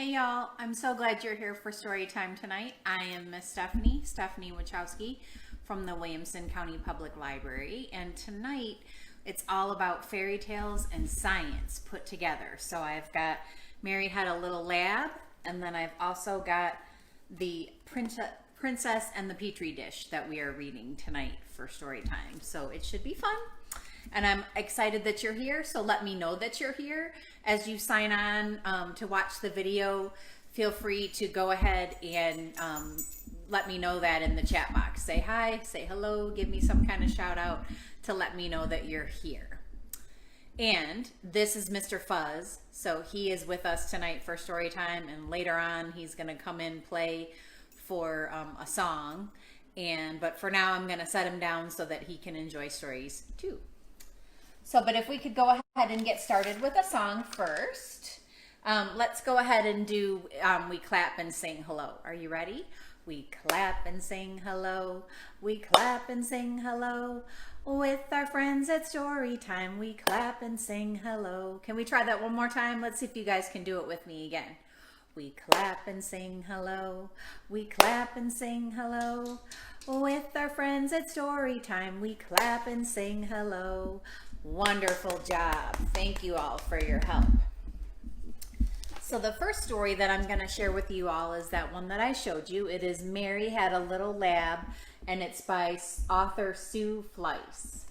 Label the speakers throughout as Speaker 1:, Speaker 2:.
Speaker 1: Hey y'all, I'm so glad you're here for story time tonight. I am Miss Stephanie Wachowski from the Williamson County Public Library, and tonight it's all about fairy tales and science put together. So I've got Mary Had a Little Lab, and then I've also got the Princess and the Petri Dish that we are reading tonight for story time. So it should be fun. And I'm excited that you're here, so let me know that you're here. As you sign on to watch the video, feel free to go ahead and let me know that in the chat box. Say hi, say hello, give me some kind of shout out to let me know that you're here. And this is Mr. Fuzz, so he is with us tonight for story time, and later on he's gonna come in play for a song. But for now I'm gonna set him down so that he can enjoy stories too. So, but if we could go ahead and get started with a song first. Let's go ahead and do We Clap and Sing Hello. Are you ready? We clap and sing hello. We clap and sing hello. With our friends at story time, we clap and sing hello. Can we try that one more time? Let's see if you guys can do it with me again. We clap and sing hello. We clap and sing hello. With our friends at story time, we clap and sing hello. Wonderful job. Thank you all for your help. So the first story that I'm going to share with you all is that one that I showed you. It is Mary Had a Little Lab, and it's by author Sue Fleiss.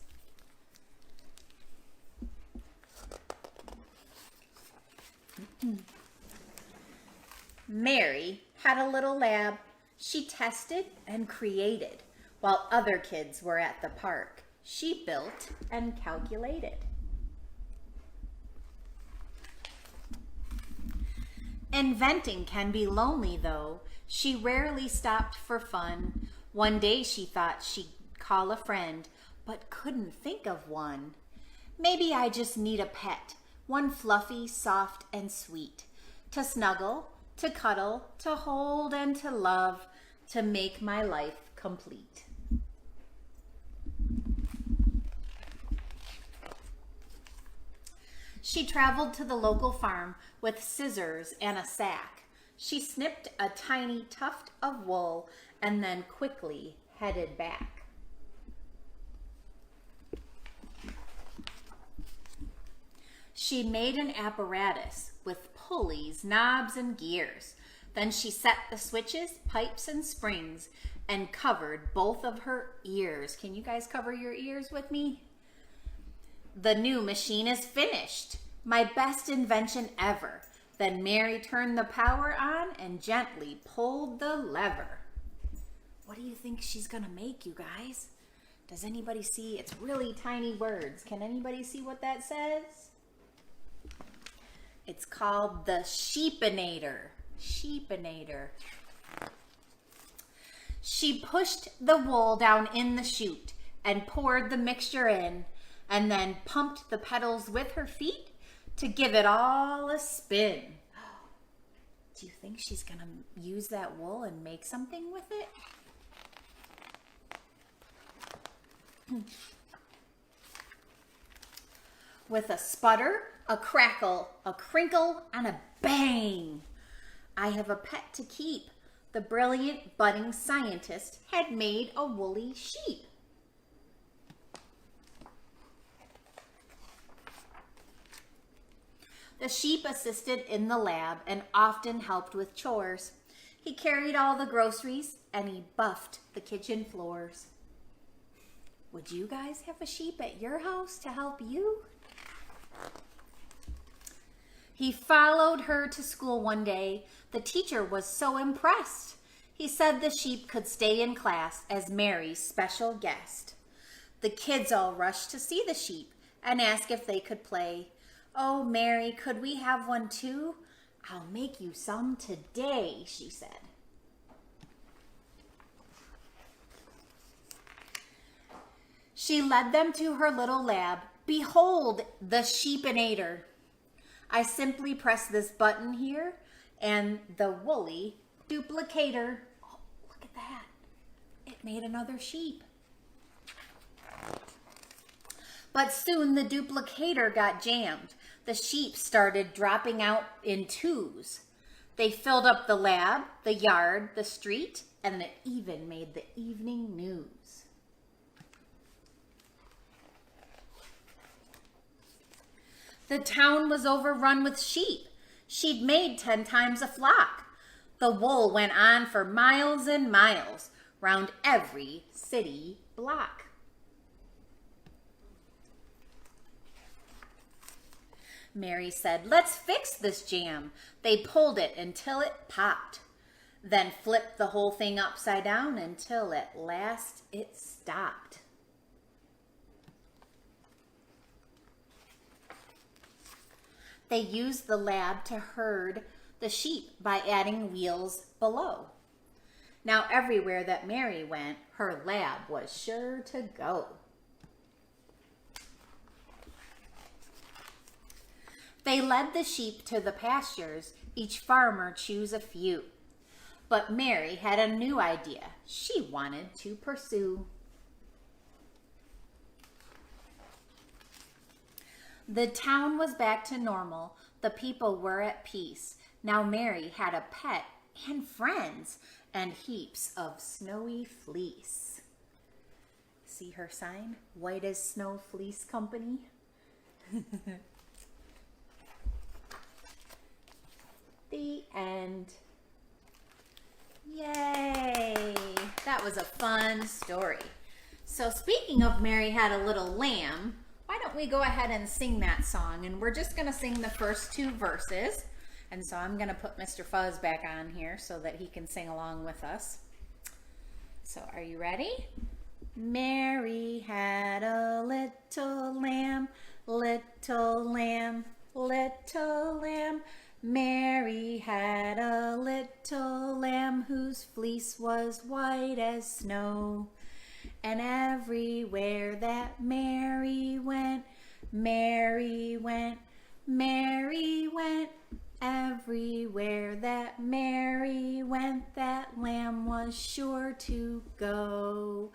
Speaker 1: Mary had a little lab. She tested and created while other kids were at the park. She built and calculated. Inventing can be lonely, though. She rarely stopped for fun. One day she thought she'd call a friend, but couldn't think of one. Maybe I just need a pet, one fluffy, soft, and sweet, to snuggle, to cuddle, to hold, and to love, to make my life complete. She traveled to the local farm with scissors and a sack. She snipped a tiny tuft of wool and then quickly headed back. She made an apparatus with pulleys, knobs, and gears. Then she set the switches, pipes, and springs and covered both of her ears. Can you guys cover your ears with me? The new machine is finished. My best invention ever. Then Mary turned the power on and gently pulled the lever. What do you think she's gonna make, you guys? Does anybody see? It's really tiny words. Can anybody see what that says? It's called the sheepinator. Sheepinator. She pushed the wool down in the chute and poured the mixture in, and then pumped the pedals with her feet to give it all a spin. Do you think she's gonna use that wool and make something with it? With a sputter, a crackle, a crinkle, and a bang, I have a pet to keep. The brilliant budding scientist had made a woolly sheep. The sheep assisted in the lab and often helped with chores. He carried all the groceries and he buffed the kitchen floors. Would you guys have a sheep at your house to help you? He followed her to school one day. The teacher was so impressed. He said the sheep could stay in class as Mary's special guest. The kids all rushed to see the sheep and asked if they could play. Oh, Mary, could we have one too? I'll make you some today, she said. She led them to her little lab. Behold, the sheepinator. I simply press this button here and the woolly duplicator. Oh, look at that. It made another sheep. But soon the duplicator got jammed. The sheep started dropping out in twos. They filled up the lab, the yard, the street, and it even made the evening news. The town was overrun with sheep. She'd made 10 times a flock. The wool went on for miles and miles round every city block. Mary said, "Let's fix this jam." They pulled it until it popped, then flipped the whole thing upside down until at last it stopped. They used the lab to herd the sheep by adding wheels below. Now everywhere that Mary went, her lab was sure to go. They led the sheep to the pastures, each farmer chose a few. But Mary had a new idea she wanted to pursue. The town was back to normal. The people were at peace. Now Mary had a pet and friends and heaps of snowy fleece. See her sign? White as Snow Fleece Company. The end. Yay! That was a fun story. So speaking of Mary Had a Little Lamb, why don't we go ahead and sing that song? And we're just going to sing the first 2 verses. And so I'm going to put Mr. Fuzz back on here so that he can sing along with us. So are you ready? Mary had a little lamb, little lamb, little lamb. Mary had a little lamb whose fleece was white as snow. And everywhere that Mary went, Mary went, Mary went. Everywhere that Mary went, that lamb was sure to go.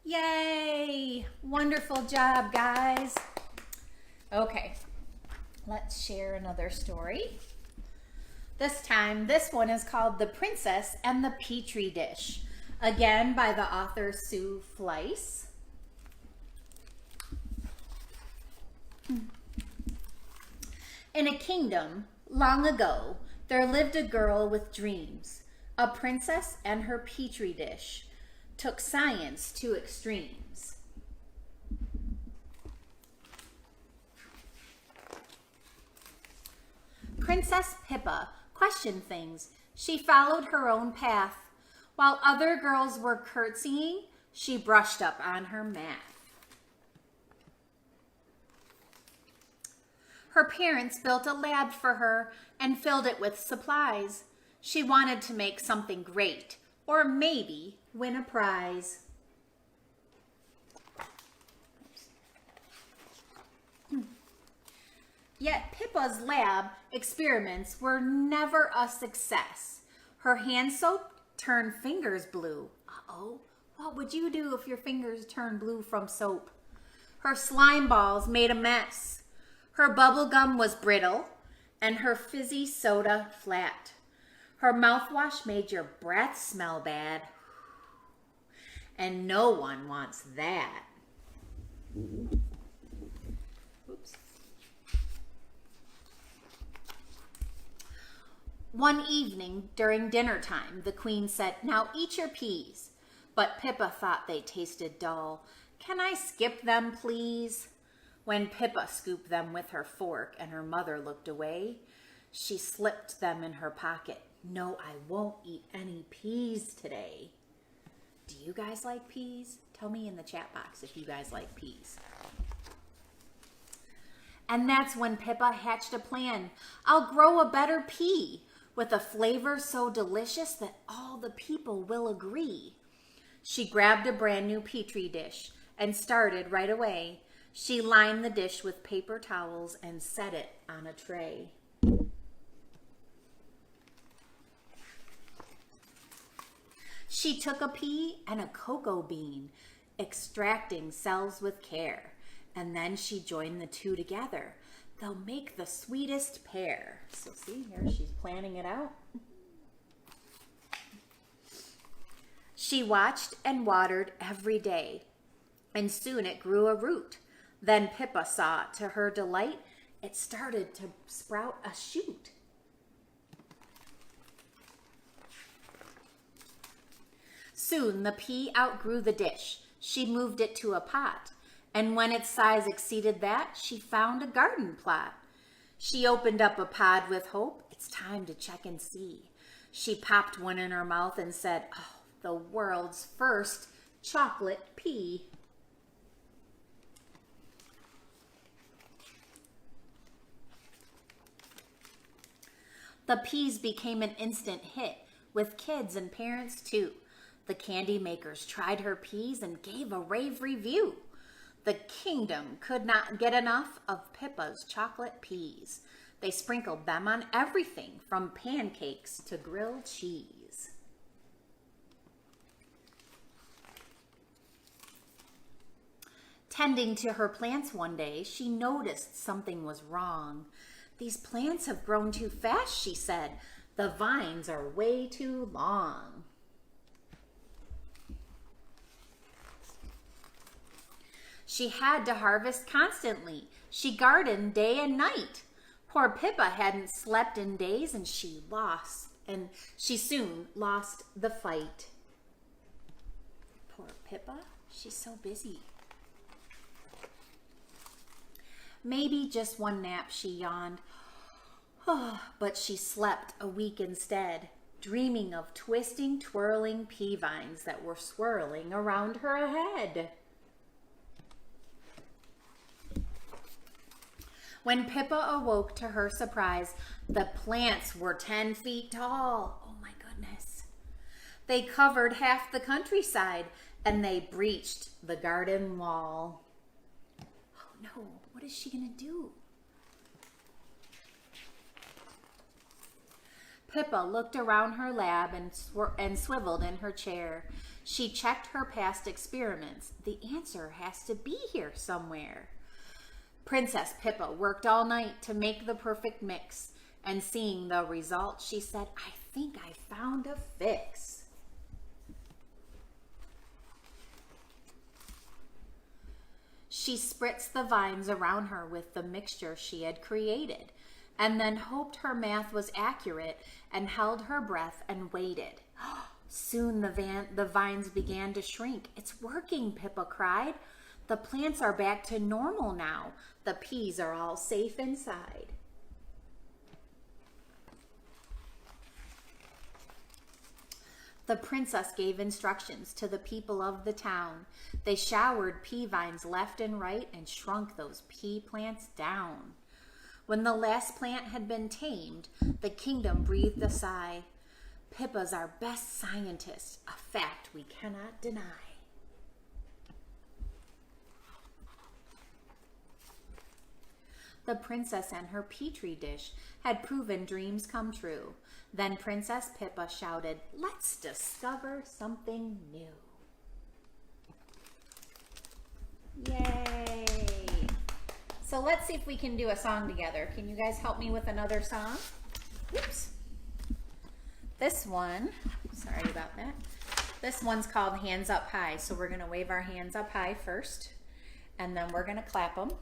Speaker 1: Yay! Wonderful job, guys. Okay, let's share another story. This time, this one is called The Princess and the Petri Dish. Again, by the author Sue Fleiss. In a kingdom long ago, there lived a girl with dreams. A princess and her Petri dish took science to extremes. Princess Pippa questioned things. She followed her own path. While other girls were curtsying, she brushed up on her math. Her parents built a lab for her and filled it with supplies. She wanted to make something great, or maybe win a prize. Yet Pippa's lab experiments were never a success. Her hand soap turned fingers blue. Uh-oh, what would you do if your fingers turned blue from soap? Her slime balls made a mess. Her bubble gum was brittle, and her fizzy soda flat. Her mouthwash made your breath smell bad, and no one wants that. Oops. One evening during dinner time, the queen said, "Now eat your peas." But Pippa thought they tasted dull. "Can I skip them, please?" When Pippa scooped them with her fork and her mother looked away, she slipped them in her pocket. "No, I won't eat any peas today." Do you guys like peas? Tell me in the chat box if you guys like peas. And that's when Pippa hatched a plan. "I'll grow a better pea with a flavor so delicious that all the people will agree." She grabbed a brand new Petri dish and started right away. She lined the dish with paper towels and set it on a tray. She took a pea and a cocoa bean, extracting cells with care, and then she joined the two together. They'll make the sweetest pair. So see here, she's planning it out. She watched and watered every day, and soon it grew a root. Then Pippa saw, to her delight, it started to sprout a shoot. Soon the pea outgrew the dish. She moved it to a pot, and when its size exceeded that, she found a garden plot. She opened up a pod with hope. It's time to check and see. She popped one in her mouth and said, "Oh, the world's first chocolate pea." The peas became an instant hit, with kids and parents too. The candy makers tried her peas and gave a rave review. The kingdom could not get enough of Pippa's chocolate peas. They sprinkled them on everything from pancakes to grilled cheese. Tending to her plants one day, she noticed something was wrong. "These plants have grown too fast," she said. "The vines are way too long." She had to harvest constantly. She gardened day and night. Poor Pippa hadn't slept in days, and she soon lost the fight. Poor Pippa, she's so busy. Maybe just one nap, she yawned. Oh, but she slept a week instead, dreaming of twisting, twirling pea vines that were swirling around her head. When Pippa awoke, to her surprise, the plants were 10 feet tall. Oh my goodness. They covered half the countryside, and they breached the garden wall. Oh no, what is she gonna do? Pippa looked around her lab and swiveled in her chair. She checked her past experiments. The answer has to be here somewhere. Princess Pippa worked all night to make the perfect mix, and seeing the result, she said, "I think I found a fix." She spritzed the vines around her with the mixture she had created, and then hoped her math was accurate and held her breath and waited. Soon the vines began to shrink. "It's working," Pippa cried. "The plants are back to normal now. The peas are all safe inside." The princess gave instructions to the people of the town. They showered pea vines left and right and shrunk those pea plants down. When the last plant had been tamed, the kingdom breathed a sigh. Pippa's our best scientist, a fact we cannot deny. The princess and her Petri dish had proven dreams come true. Then Princess Pippa shouted, "Let's discover something new." Yay! So let's see if we can do a song together. Can you guys help me with another song? Oops. This one, sorry about that. This one's called Hands Up High. So we're gonna wave our hands up high first, and then we're gonna clap them.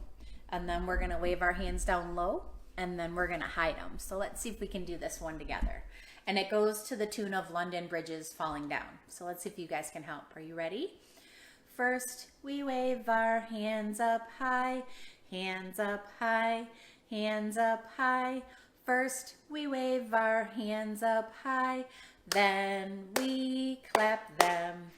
Speaker 1: And then we're gonna wave our hands down low, and then we're gonna hide them. So let's see if we can do this one together. And it goes to the tune of London Bridges Falling Down. So let's see if you guys can help. Are you ready? First, we wave our hands up high, hands up high, hands up high. First, we wave our hands up high, then we clap them.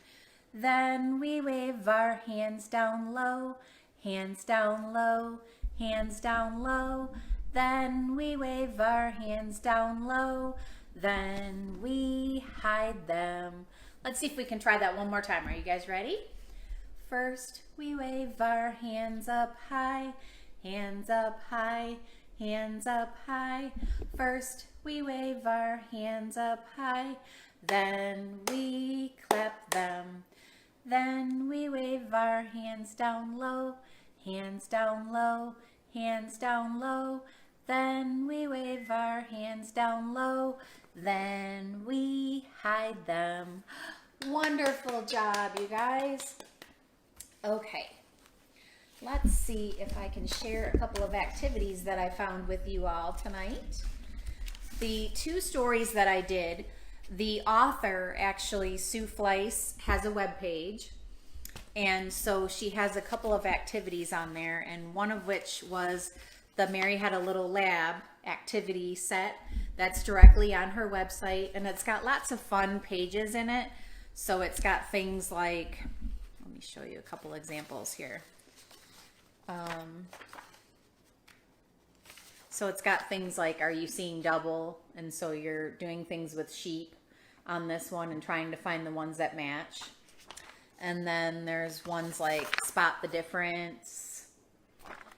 Speaker 1: Then we wave our hands down low, hands down low, hands down low. Then we wave our hands down low, then we hide them. Let's see if we can try that one more time. Are you guys ready? First, we wave our hands up high, hands up high, hands up high. First, we wave our hands up high, then we clap them. Then we wave our hands down low, hands down low, hands down low. Then we wave our hands down low. Then we hide them. Wonderful job, you guys. Okay, let's see if I can share a couple of activities that I found with you all tonight. The 2 stories that I did, the author, actually, Sue Fleiss, has a web page. And so she has a couple of activities on there, and one of which was the Mary Had a Little Lab activity set that's directly on her website, and it's got lots of fun pages in it. So it's got things like, let me show you a couple examples here. So it's got things like, are you seeing double? And so you're doing things with sheep on this one and trying to find the ones that match. And then there's ones like spot the difference.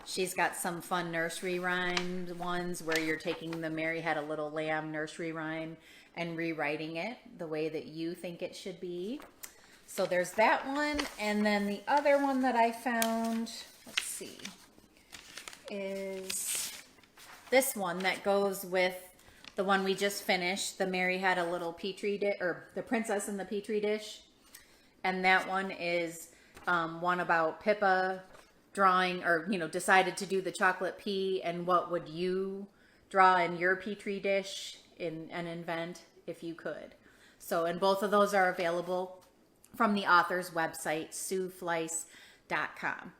Speaker 1: She's got some fun nursery rhyme ones where you're taking the Mary Had a Little Lamb nursery rhyme and rewriting it the way that you think it should be. So there's that one. And then the other one that I found, let's see, is this one that goes with the one we just finished, the Mary Had a Little Petri dish, or the Princess in the Petri Dish. And that one is one about Pippa drawing, or, you know, decided to do the chocolate pea, and what would you draw in your Petri dish and invent if you could. So, and both of those are available from the author's website, SueFleiss.com.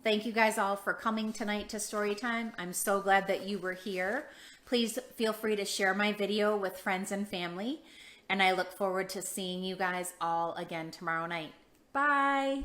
Speaker 1: Thank you guys all for coming tonight to Storytime. I'm so glad that you were here. Please feel free to share my video with friends and family. And I look forward to seeing you guys all again tomorrow night. Bye.